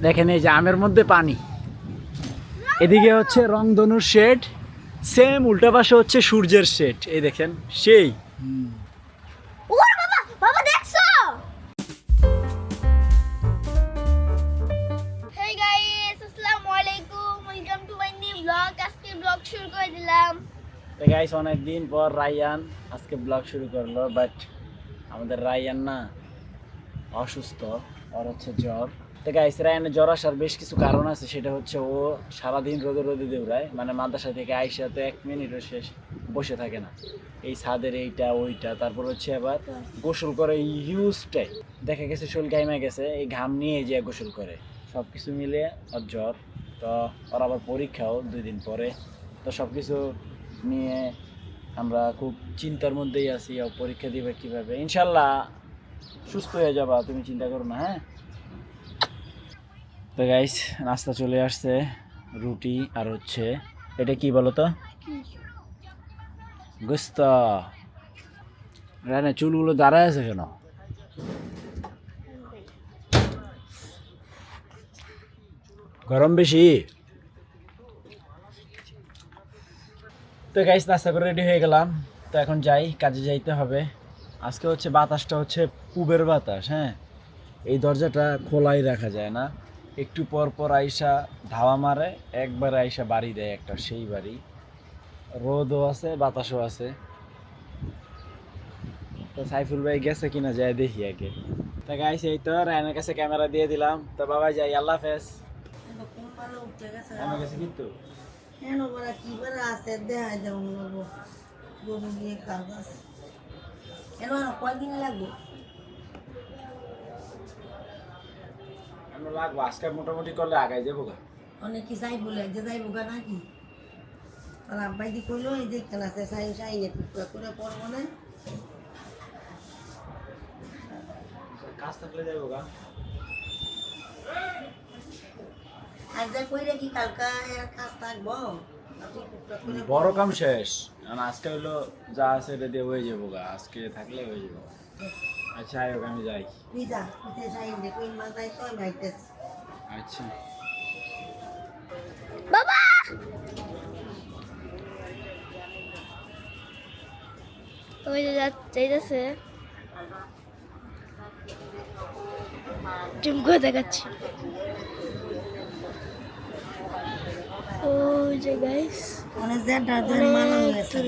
দেখেন এই যে আমের মধ্যে পানি, এদিকে হচ্ছে রংধনুর শেড, সেম উল্টা পাশে হচ্ছে সূর্যের শেড। এই দেখেন সেই ওরে বাবা, বাবা দেখছো? হেই গাইস, আসসালামু আলাইকুম, welcome to my new blog. আজকে ব্লগ শুরু করে দিলাম। তো গাইস অনেকদিন পর রায়ান আজকে ব্লগ শুরু করলো, বাট আমাদের রায়ান না অসুস্থ, ওর হচ্ছে জ্বর। তো গাইস রায়ানের জ্বর আসার বেশ কিছু কারণ আছে, সেটা হচ্ছে ও সারাদিন রোদে রোদে দৌড়ায়, মানে মাদ্রাসা থেকে আইসা তো 1 মিনিটও শেষ বসে থাকে না, এই ছাদের এইটা ওইটা। তারপর হচ্ছে আবার গোসল করে হিউজটাই, দেখা গেছে শরীর গাইমা গেছে, এই ঘাম নিয়ে যে গোসল করে, সব কিছু মিলে ওর জ্বর। তো ওর আবার পরীক্ষাও 2 দিন পরে, তো সব কিছু নিয়ে আমরা খুব চিন্তার মধ্যেই আছি। ও পরীক্ষা দিবে কীভাবে, ইনশাল্লাহ সুস্থ হয়ে যাবা, তুমি চিন্তা করো না। হ্যাঁ, তো গাইস নাস্তা চলে আসছে, রুটি আর হচ্ছে এটা কি বলো তো, গোস্ত। রানে চুলগুলো দাঁড়ায় আছে কেন? গরম বেশি। তো গাইস নাস্তা করে রেডি হয়ে গেলাম, তো এখন যাই, কাজে যাইতে হবে। আজকে হচ্ছে বাতাসটা হচ্ছে পূবের বাতাস। হ্যাঁ, এই দরজাটা খোলাই রাখা যায় না, একটু পর পর আইসা ধাওয়া মারে, একবার আইসা বাড়ি দেয় একটা, সেই বাড়ি। রোদও আছে বাতাসও আছে। তো সাইফুল ভাই গেছে কিনা যায় দেখি আগে। তা গাইস এই তো রায়নের কাছে ক্যামেরা দিয়ে দিলাম, তো বাবা যাই, আল্লাহ হাফেজ। আমার কাছে কিন্তু কয়দিন লাগবে? আমরা লাগবো আজকে মোটামুটি করলে আগাই যাবো গা। অনেক কি যাই বলে যে যাই বোকা নাকি? আর আব্বাই দি কইলো এই যে খেলা আছে সাই সাই টুকরা করে পড়বো না। কাজ থাকলে যাবো গা। আর যা কইরে কি কালকা এর কাজ থাকবো? বড় কাম শেষ, কারণ আজকে হলো যা আছে এটা দিয়ে হয়ে যাবো গা, আজকে থাকলে হয়ে যাবো। আচ্ছা আয়োগ আমি যাই। তুই যা তুই সাই দে কই মা যাই তো মাইতেস। আচ্ছা বাবা ওই যে যাইতেছে, টিম করে দেখাচ্ছি। ও যে গাইস অনেক জেডা দের মানা হয়েছে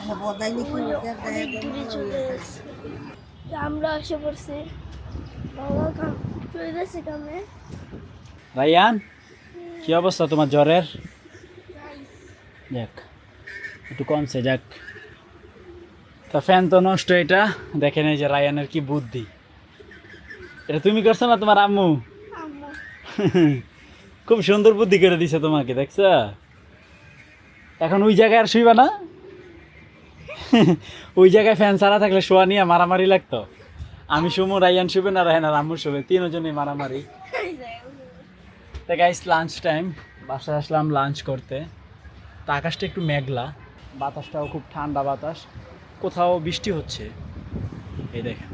না বদাই নি কই জেডা চলে এসেছে, আমরা এসে পড়ছি। বাবা কাম চলে যাচ্ছে কামে। রায়ান কি অবস্থা তোমার জ্বরের? যাক একটু কমছে, যাক। তা ফ্যান তো নষ্ট, এটা দেখেন এই যে রায়ানের কি বুদ্ধি, এটা তুমি করছো না তোমার আম্মু? খুব সুন্দর বুদ্ধি করে দিছে তোমাকে, দেখছ? এখন ওই জায়গায় আর শুইবা না। ওই জায়গায় ফ্যান ছাড়া থাকলে শোয়া নিয়ে মারামারি লাগতো। আমি শুমু, রায়ান শুবে না, রায়ান আর আম্মু শুবে, তিনজনই মারামারি। তো গাইস লাঞ্চ টাইম, বাসায় আসলাম লাঞ্চ করতে। তা আকাশটা একটু মেঘলা, বাতাসটাও খুব ঠান্ডা বাতাস, কোথাও বৃষ্টি হচ্ছে, এই দেখেন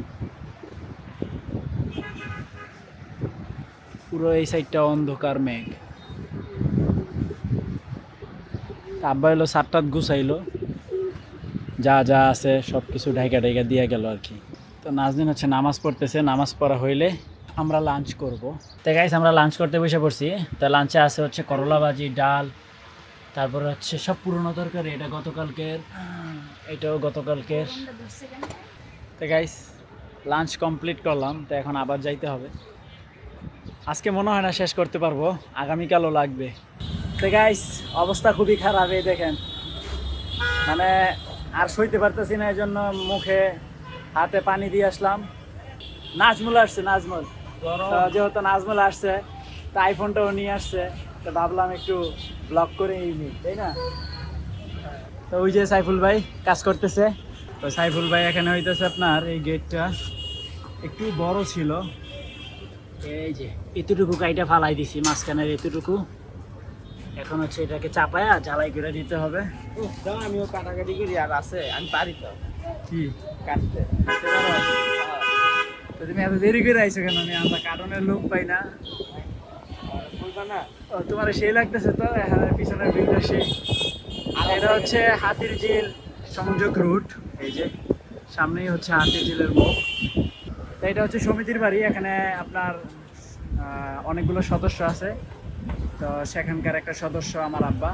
পুরো এই সাইডটা অন্ধকার মেঘ। আব্বা এলো সাতটাত গুছাইলো, যা যা আছে সব কিছু ঢাইকা ঢাইকা দিয়ে গেল আর কি। তো নাজদিন হচ্ছে নামাজ পড়তেছে, নামাজ পড়া হইলে আমরা লাঞ্চ করব। তো গাইস আমরা লাঞ্চ করতে বসে পড়ছি। তো লাঞ্চে আছে হচ্ছে করলা ভাজি, ডাল, তারপরে হচ্ছে সব পুরনো তরকারি, এটা গতকালকের, এটাও গতকালকের। তো গাইস লাঞ্চ কমপ্লিট করলাম, তো এখন আবার যাইতে হবে। আজকে মনে হয় না শেষ করতে পারবো, আগামীকালও লাগবে। তো গাইস অবস্থা খুবই খারাপ, এই দেখেন, মানে আর সইতে পারতেছি না, এই জন্য মুখে হাতে পানি দিয়ে আসলাম। নাজমুল আসছে, নাজমুল, তো যেহেতু নাজমুল আসছে তো আইফোনটাও নিয়ে আসছে, তো ভাবলাম একটু ব্লগ করে নিই, তাই না? তো ওই যে সাইফুল ভাই কাজ করতেছে, তো সাইফুল ভাই এখানে হইতেছে আপনার এই গেটটা একটু বড় ছিল, এই যে এতটুকু কাইটা ফালাই দিছি, মাঝখানের এতটুকু, এখন হচ্ছে এটাকে চাপায়া জ্বালাই করে দিতে হবে। আমিও কাটাকাটি করি, আর আছে আমি পারি তো কি কাটতে, কাটতে পারো? তো তুমি এত দেরি করে আইছো কেন? আমরা কাটনের লোক পাই না। ও, তোমার সেই লাগতেছে তো হ্যাঁ, পিছনের ভিউটা সেই। আর এটা হচ্ছে হাতির ঝিল সংযোগ রুট, এই যে সামনেই হচ্ছে হাতির ঝিলের মুখ। তো এটা হচ্ছে সমিতির বাড়ি, এখানে আপনার অনেকগুলো সদস্য আছে। তো সেখানকার একটা সদস্য আমার আব্বা,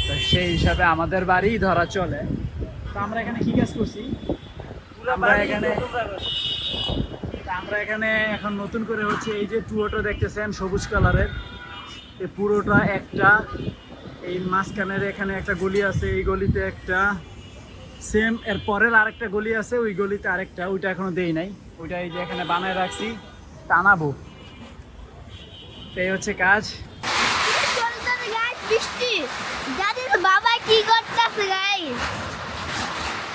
তো সেই হিসাবে আমাদের বাড়ি ধরা চলে। তো আমরা এখানে কি কাজ করছি, আমরা এখানে এখন নতুন করে হচ্ছে এই যে টুয়োটা দেখতেছেন সবুজ কালারের, এই পুরোটা একটা, এই মাঝখানের এখানে একটা গলি আছে, এই গলিতে একটা, সেম এর পরের আরেকটা গলি আছে, ওই গলিতে আরেকটা, ওইটা এখনো দেই নাই, ওইটা এই যে এখানে বানায় রাখছি, টানাবো। তো এই হচ্ছে কাজ। বৃষ্টি জানেন বাবা কি করতেছে গাইস,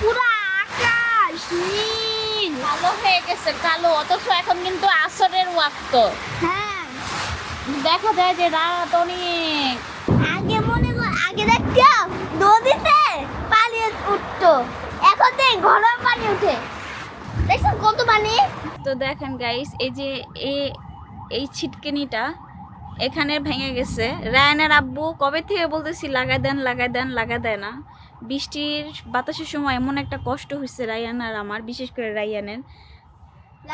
পুরা আকাশ নীল কালো হয়ে গেছে, কালো, অথচ এখন কিন্তু আসরের ওয়াক্ত, হ্যাঁ দেখা যায় যে রাত অনেক। আগে মনে কর আগে দেখতাম নদীতে পানি উঠতো, এখন দেখ ঘরের পানি উঠে, দেখছেন কত পানি। তো দেখেন গাইস, এই যে এই ছিটকিনিটা এখানে ভেঙে গেছে। রায়ানের আব্বু কবে থেকে বলতেছি লাগাই দেন লাগাই দেন, লাগা দেয় না। বৃষ্টির বাতাসের সময় এমন একটা কষ্ট হয়েছে রায়ান আর আমার, বিশেষ করে রায়ানের,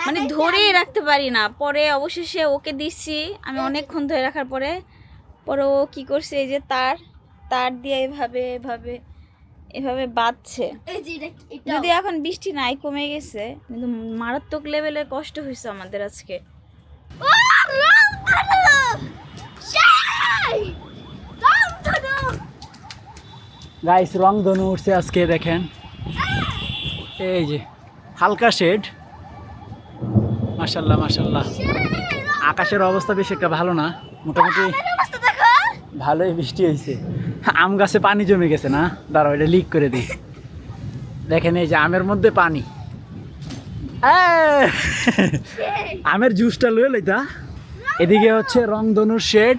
মানে ধরেই রাখতে পারি না। পরে অবশেষে ওকে দিচ্ছি আমি অনেকক্ষণ ধরে রাখার পরে, পরে ও কি করছে, এই যে তার দিয়ে এভাবে এভাবে এভাবে বাঁধছে। এই যে এটা যদি এখন বৃষ্টি নাই, কমে গেছে, কিন্তু মারাত্মক লেভেলের কষ্ট হয়েছে আমাদের আজকে। ও রামধনু সেই রামধনু গাইস রংধনু উঠছে আজকে, দেখেন এই যে হালকা শেড, মাশাল্লাহ মাশাল্লাহ। আকাশের অবস্থা বেশি একটা ভালো না, মোটামুটি অবস্থা দেখো। ভালোই বৃষ্টি হয়েছে। আম গাছে পানি জমে গেছে না, দাঁড়াও এটা লিক করে দিই। দেখেন এই যে আমের মধ্যে পানি, আমের জুসটা লয়ে লইতা। এদিকে হচ্ছে রংধনুর শেড,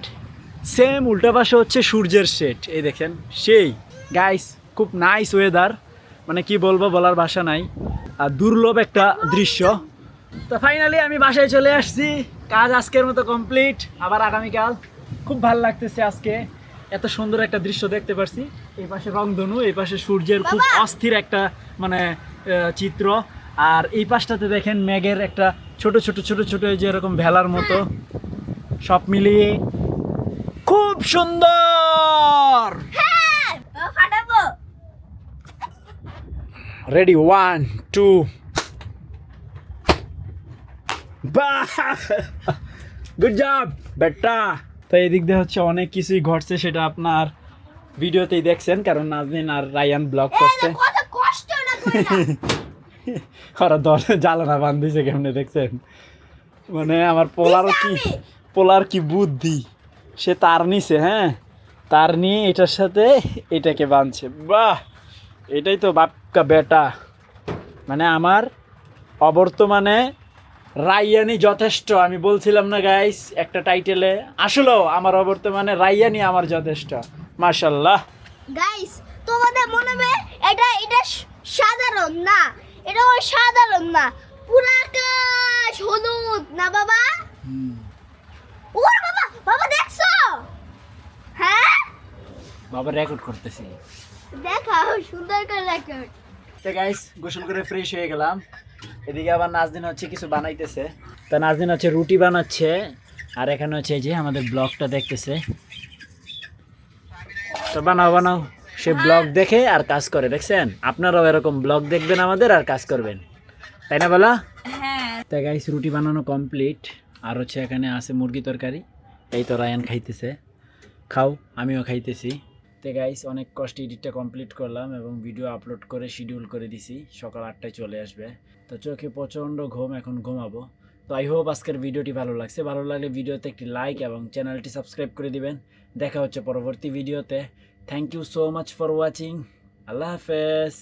সেম উল্টা পাশে হচ্ছে সূর্যের শেড, এই দেখেন সেই। গাইস খুব নাইস ওয়েদার, মানে কি বলবো, বলার ভাষা নাই, আর দুর্লভ একটা দৃশ্য। তো ফাইনালি আমি বাসায় চলে আসছি, কাজ আজকের মতো কমপ্লিট, আবার আগামীকাল। খুব ভালো লাগতেছে আজকে, এত সুন্দর একটা দৃশ্য দেখতে পারছি। এই পাশে রংধনু, এই পাশে সূর্যের খুব অস্থির একটা মানে চিত্র, আর এই পাশটাতে দেখেন মেঘের একটা ছোট ছোট ছোট ছোট এই যে এরকম ভেলার মতো, সব মিলিয়ে খুব সুন্দর। হ্যাঁ ফাটাবো। রেডি 1 2 বাহ, গুড জব বেটা। তো এই দিক দিয়ে হচ্ছে অনেক কিছুই ঘটছে, সেটা আপনার ভিডিওতেই দেখছেন, কারণ নাজনীন আর রায়ান ব্লগ করছে। কত কষ্ট না কইরা ওরা জ্বালানা বান্ধিছে কেমনে দেখছেন, মানে আমার পোলার কি বুদ্ধি, সে তার নিছে, হ্যাঁ তার নিয়ে এটার সাথে এটাকে বাঁধছে। বাহ, এটাই তো বাপকা বেটা, মানে আমার অবর্তমানে রাইয়ানি যথেষ্ট। আমি বলছিলাম না গাইস একটা টাইটেলে, আসলেও আমার অবর্তমানে রাইয়ানি আমার যথেষ্ট, মাশাল্লাহ। গাইস তোমাদের মনে হবে এটা সাধারণ না, এটা সাধারণ না, পুরো আকাশ হলুদ না বাবা। ওরে বাবা, বাবা দেখছো? হ্যাঁ বাবা রেকর্ড করতেছি, দেখাও সুন্দর করে রেকর্ড। তো গাইস গোসল করে ফ্রেশ হয়ে গেলাম। এদিকে আবার নাজদিন হচ্ছে কিছু বানাইতেছে, তা নাজদিন হচ্ছে রুটি বানাচ্ছে, আর এখানে হচ্ছে এই যে আমাদের ব্লগটা দেখতেছে। তো বানাও বানাও, সে ব্লগ দেখে আর কাজ করে, দেখছেন আপনারাও এরকম ব্লগ দেখবেন আমাদের আর কাজ করবেন, তাই না বলা? হ্যাঁ, তা গাইস রুটি বানানো কমপ্লিট, আর হচ্ছে এখানে আছে মুরগি তরকারি, এই তো রায়ান খাইতেছে, খাও আমিও খাইতেছি। তো গাইস অনেক কষ্টে এডিটটা কমপ্লিট করলাম এবং ভিডিও আপলোড করে শিডিউল করে দিছি, সকাল 8টায় চলে আসবে। তো চোখে প্রচণ্ড ঘুম, এখন ঘুমাবো। তো আই হোপ আজকের ভিডিওটি ভালো লাগছে, ভালো লাগলে ভিডিওতে একটি লাইক এবং চ্যানেলটি সাবস্ক্রাইব করে দিবেন। দেখা হচ্ছে পরবর্তী ভিডিওতে। Thank you so much for watching, আল্লাহ হাফেজ।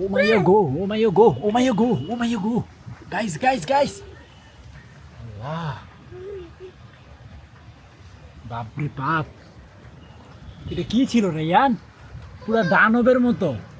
Oh my go, oh my go, oh my go, oh my go. Guys. Allah. বাপরে বাপ, এটা কি ছিল রায়ান, পুরা দানবের মতো।